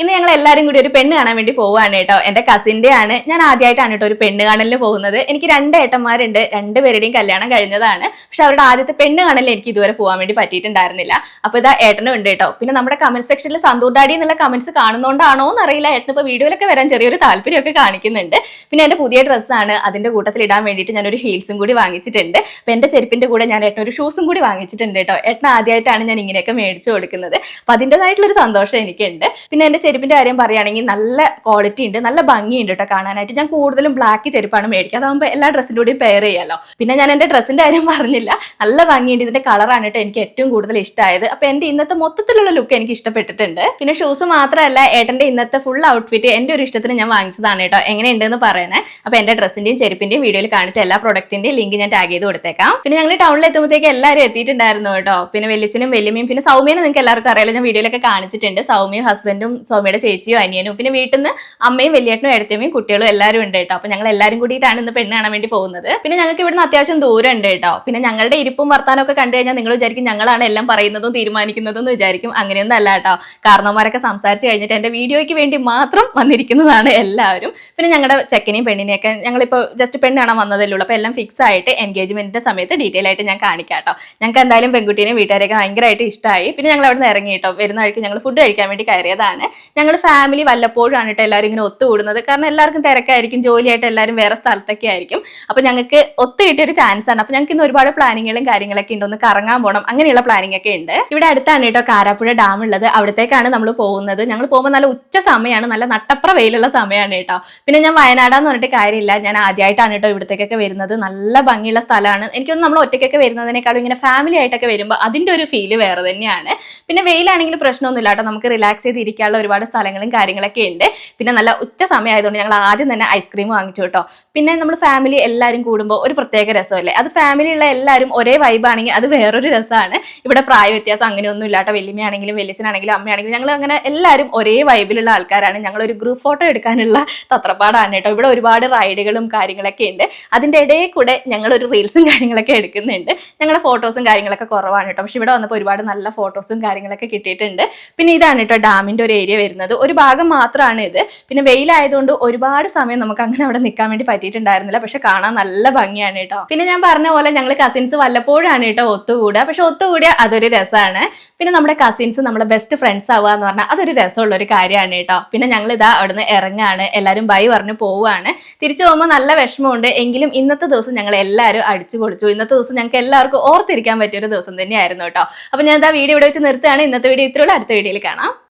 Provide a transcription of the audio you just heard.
ഇന്ന് ഞങ്ങൾ എല്ലാവരും കൂടി ഒരു പെണ്ണ് കാണാൻ വേണ്ടി പോവാണ് കേട്ടോ. എന്റെ കസിന്റെ ആണ്. ഞാൻ ആദ്യമായിട്ടാണ് കേട്ടോ ഒരു പെണ്ണ് കാണലിന് പോകുന്നത്. എനിക്ക് 2 ഏട്ടന്മാരുണ്ട്, 2 പേരുടെയും കല്യാണം കഴിഞ്ഞതാണ്. പക്ഷെ അവരുടെ ആദ്യത്തെ പെണ്ണ് കാണലിന് എനിക്ക് ഇതുവരെ പോകാൻ വേണ്ടി പറ്റിയിട്ടുണ്ടായിരുന്നില്ല. അപ്പൊ ഇതാ ഏട്ടനും ഉണ്ട് കേട്ടോ. പിന്നെ നമ്മുടെ കമന്റ് സെക്ഷനിൽ സന്തൂർ ഡാഡി എന്നുള്ള കമന്റ്സ് കാണുന്നോണ്ടാണോ എന്നറിയില്ല, ഏട്ടൻ ഇപ്പൊ വീഡിയോയിലൊക്കെ വരാൻ ചെറിയൊരു താല്പര്യമൊക്കെ കാണിക്കുന്നുണ്ട്. പിന്നെ എന്റെ പുതിയ ഡ്രസ്സാണ്, അതിന്റെ കൂട്ടത്തിൽ ഇടാൻ വേണ്ടിയിട്ട് ഞാനൊരു ഹീൽസും കൂടി വാങ്ങിച്ചിട്ടുണ്ട്. അപ്പൊ എന്റെ ചെരുപ്പിന്റെ കൂടെ ഞാൻ ഏട്ടൻ ഒരു ഷൂസും കൂടി വാങ്ങിച്ചിട്ടുണ്ട് കേട്ടോ. ഏട്ടൻ ആദ്യമായിട്ടാണ് ഞാൻ ഇങ്ങനെയൊക്കെ മേടിച്ചു കൊടുക്കുന്നത്. അപ്പൊ അതിൻ്റെതായിട്ടുള്ള ഒരു സന്തോഷം എനിക്കുണ്ട്. പിന്നെ എന്റെ ചെരുപ്പിന്റെ കാര്യം പറയുകയാണെങ്കിൽ നല്ല ക്വാളിറ്റി ഉണ്ട്, നല്ല ഭംഗിയുണ്ട് കേട്ടോ കാണാനായിട്ട്. ഞാൻ കൂടുതലും ബ്ലാക്ക് ചെരുപ്പാണ് മേടിക്കുക, അതാകുമ്പോൾ എല്ലാ ഡ്രസ്സിൻ്റെ കൂടെയും പെയർ ചെയ്യാമല്ലോ. പിന്നെ ഞാൻ എൻ്റെ ഡ്രസ്സിന്റെ കാര്യം പറഞ്ഞില്ല, നല്ല ഭംഗിയുണ്ട്. ഇതിന്റെ കളറാണ് കേട്ടോ എനിക്ക് ഏറ്റവും കൂടുതൽ ഇഷ്ടമായത്. അപ്പൊ എന്റെ ഇന്നത്തെ മൊത്തത്തിലുള്ള ലുക്ക് എനിക്ക് ഇഷ്ടപ്പെട്ടിട്ടുണ്ട്. പിന്നെ ഷൂസ് മാത്രമല്ല, ഏട്ടന്റെ ഇന്നത്തെ ഫുൾ ഔട്ട്ഫിറ്റ് എന്റെ ഒരു ഇഷ്ടത്തിന് ഞാൻ വാങ്ങിച്ചതാണ് കേട്ടോ. എങ്ങനെയുണ്ടെന്ന് പറയണേ. അപ്പൊ എന്റെ ഡ്രസ്സിന്റെയും ചെരുപ്പിന്റെയും വീഡിയോയിൽ കാണിച്ച എല്ലാ പ്രൊഡക്റ്റിന്റെയും ലിങ്ക് ഞാൻ ടാഗ് ചെയ്ത് കൊടുത്തേക്കാം. പിന്നെ ഞങ്ങൾ ടൗണിൽ എത്തുമ്പോഴത്തേക്ക് എല്ലാവരും എത്തിയിട്ടുണ്ടായിരുന്നു കേട്ടോ. പിന്നെ വെല്ലിച്ചനും വെല്ലുമ്മയും പിന്നെ സൗമ്യനെ നിങ്ങൾക്ക് എല്ലാവർക്കും അറിയാലോ, ഞാൻ വീഡിയോയിലൊക്കെ കാണിച്ചിട്ടുണ്ട്. സൗമ്യയും ഹസ്ബൻഡും സൗമ്യയുടെ ചേച്ചിയോ അനിയനും പിന്നെ വീട്ടിൽ നിന്ന് അമ്മയും വലിയേട്ടനും ഏടത്തിയമ്മയും കുട്ടികളും എല്ലാവരും ഉണ്ട് കേട്ടോ. അപ്പൊ ഞങ്ങൾ എല്ലാവരും കൂടിയിട്ടാണ് ഇന്ന് പെണ്ണ് കാണാൻ വേണ്ടി പോകുന്നത്. പിന്നെ ഞങ്ങൾക്ക് ഇവിടുന്ന് അത്യാവശ്യം ദൂരം ഉണ്ട് കേട്ടോ. പിന്നെ ഞങ്ങളുടെ ഇരിപ്പും വർത്താനം ഒക്കെ കണ്ടു കഴിഞ്ഞാൽ നിങ്ങൾ വിചാരിക്കും ഞങ്ങളാണ് എല്ലാം പറയുന്നതും തീരുമാനിക്കുന്നതും എന്ന് വിചാരിക്കും. അങ്ങനെയൊന്നും അല്ല കേട്ടോ. കാരണവന്മാരൊക്കെ സംസാരിച്ച് കഴിഞ്ഞിട്ട് എന്റെ വീഡിയോയ്ക്ക് വേണ്ടി മാത്രം വന്നിരിക്കുന്നതാണ് എല്ലാവരും. പിന്നെ ഞങ്ങളുടെ ചെക്കനെയും പെണ്ണിനെയൊക്കെ ഞങ്ങളിപ്പോൾ ജസ്റ്റ് പെണ്ണ് കാണാൻ വന്നതല്ലേ ഉള്ളൂ. അപ്പോൾ എല്ലാം ഫിക്സ് ആയിട്ട് എൻഗേജ്മെന്റിന്റെ സമയത്ത് ഡീറ്റെയിൽ ആയിട്ട് ഞാൻ കാണിക്കാം കേട്ടോ. ഞങ്ങൾക്ക് എന്തായാലും പെൺകുട്ടീനെയും വീട്ടുകാരെയൊക്കെ ഭയങ്കരമായിട്ട് ഇഷ്ടമായി. പിന്നെ ഞങ്ങൾ അവിടെ നിന്ന് ഇറങ്ങി കേട്ടോ. വരുന്ന വഴിക്ക് ഞങ്ങൾ ഫുഡ് കഴിക്കാൻ വേണ്ടി കയറിയതാണ്. ഞങ്ങൾ ഫാമിലി വല്ലപ്പോഴാണ് കേട്ടോ എല്ലാവരും ഇങ്ങനെ ഒത്തുകൂടുന്നത്. കാരണം എല്ലാവർക്കും തിരക്കായിരിക്കും, ജോലിയായിട്ട് എല്ലാവരും വേറെ സ്ഥലത്തൊക്കെ ആയിരിക്കും. അപ്പൊ ഞങ്ങൾക്ക് ഒത്തു കിട്ടിയൊരു ചാൻസ് ആണ്. അപ്പൊ ഞങ്ങൾക്ക് ഇന്ന് ഒരുപാട് പ്ലാനിങ്ങുകളും കാര്യങ്ങളൊക്കെ ഉണ്ട്. ഒന്ന് കറങ്ങാൻ പോകണം, അങ്ങനെയുള്ള പ്ലാനിങ് ഒക്കെ ഉണ്ട്. ഇവിടെ അടുത്താണ് കേട്ടോ കാരാപ്പുഴ ഡാം ഉള്ളത്. അവിടത്തേക്കാണ് നമ്മൾ പോകുന്നത്. ഞങ്ങൾ പോകുമ്പോൾ നല്ല ഉച്ച സമയമാണ്, നല്ല നട്ടപ്ര വെയിലുള്ള സമയമാണ് കേട്ടോ. പിന്നെ ഞാൻ വയനാടാന്ന് പറഞ്ഞിട്ട് കാര്യമില്ല, ഞാൻ ആദ്യമായിട്ടാണ് കേട്ടോ ഇവിടത്തേക്കൊക്കെ വരുന്നത്. നല്ല ഭംഗിയുള്ള സ്ഥലമാണ്. എനിക്കൊന്നും നമ്മൾ ഒറ്റയ്ക്കൊക്കെ വരുന്നതിനേക്കാളും ഇങ്ങനെ ഫാമിലി ആയിട്ടൊക്കെ വരുമ്പോൾ അതിന്റെ ഒരു ഫീല് വേറെ തന്നെയാണ്. പിന്നെ വെയിലാണെങ്കിൽ പ്രശ്നമൊന്നുമില്ല കേട്ടോ, നമുക്ക് റിലാക്സ് ചെയ്ത് ഇരിക്കാനുള്ള ഒരുപാട് സ്ഥലങ്ങളും കാര്യങ്ങളൊക്കെ ഉണ്ട്. പിന്നെ നല്ല ഉച്ച സമയമായതുകൊണ്ട് ഞങ്ങൾ ആദ്യം തന്നെ ഐസ്ക്രീം വാങ്ങിച്ചു കേട്ടോ. പിന്നെ നമ്മൾ ഫാമിലി എല്ലാവരും കൂടുമ്പോൾ ഒരു പ്രത്യേക രസമല്ലേ. അത് ഫാമിലിയുള്ള എല്ലാവരും ഒരേ വൈബാണെങ്കിൽ അത് വേറൊരു രസമാണ്. ഇവിടെ പ്രായ വ്യത്യാസം അങ്ങനെയൊന്നും ഇല്ലാട്ടോ. വെല്ലുമ്മയാണെങ്കിലും വെല്ലിച്ചനാണെങ്കിലും അമ്മയാണെങ്കിലും ഞങ്ങൾ അങ്ങനെ എല്ലാവരും ഒരേ വൈബിലുള്ള ആൾക്കാരാണ്. ഞങ്ങളൊരു ഗ്രൂപ്പ് ഫോട്ടോ എടുക്കാനുള്ള തത്രപ്പാടാണ് കേട്ടോ. ഇവിടെ ഒരുപാട് റൈഡുകളും കാര്യങ്ങളൊക്കെ ഉണ്ട്. അതിൻ്റെ ഇടയിൽ കൂടെ ഞങ്ങളൊരു റീൽസും കാര്യങ്ങളൊക്കെ എടുക്കുന്നുണ്ട്. ഞങ്ങളുടെ ഫോട്ടോസും കാര്യങ്ങളൊക്കെ കുറവാണ് കേട്ടോ. പക്ഷെ ഇവിടെ വന്നപ്പോൾ ഒരുപാട് നല്ല ഫോട്ടോസും കാര്യങ്ങളൊക്കെ കിട്ടിയിട്ടുണ്ട്. പിന്നെ ഇതാണ് കേട്ടോ ഡാമിൻ്റെ ഒരു ഏരിയ വരുന്നത്. ഒരു ഭാഗം മാത്രമാണ് ഇത്. പിന്നെ വെയിലായതുകൊണ്ട് ഒരുപാട് സമയം നമുക്ക് അങ്ങനെ അവിടെ നിൽക്കാൻ വേണ്ടി പറ്റിയിട്ടുണ്ടായിരുന്നില്ല. പക്ഷെ കാണാൻ നല്ല ഭംഗിയാണ് കേട്ടോ. പിന്നെ ഞാൻ പറഞ്ഞ പോലെ ഞങ്ങൾ കസിൻസ് വല്ലപ്പോഴാണ് കേട്ടോ ഒത്തുകൂടുക. പക്ഷെ ഒത്തുകൂടിയ അതൊരു രസമാണ്. പിന്നെ നമ്മുടെ കസിൻസ് നമ്മുടെ ബെസ്റ്റ് ഫ്രണ്ട്സ് ആവുക എന്ന് പറഞ്ഞാൽ അതൊരു രസമുള്ള ഒരു കാര്യമാണ് കേട്ടോ. പിന്നെ ഞങ്ങൾ ഇതാ അവിടുന്ന് ഇറങ്ങാണ്, എല്ലാവരും ബൈ പറഞ്ഞു പോവുകയാണ്. തിരിച്ചു പോകുമ്പോൾ നല്ല വിഷമമുണ്ട്. എങ്കിലും ഇന്നത്തെ ദിവസം ഞങ്ങൾ എല്ലാവരും അടിച്ചു പൊളിച്ചു. ഇന്നത്തെ ദിവസം ഞങ്ങൾക്ക് എല്ലാവർക്കും ഓർത്തിരിക്കാൻ പറ്റിയൊരു ദിവസം തന്നെയായിരുന്നു കേട്ടോ. അപ്പൊ ഞാൻ ഇതാ വീഡിയോ ഇവിടെ വെച്ച് നിർത്തുകയാണ്. ഇന്നത്തെ വീഡിയോ ഇത്രയുള്ള, അടുത്ത വീഡിയോയിൽ കാണാം.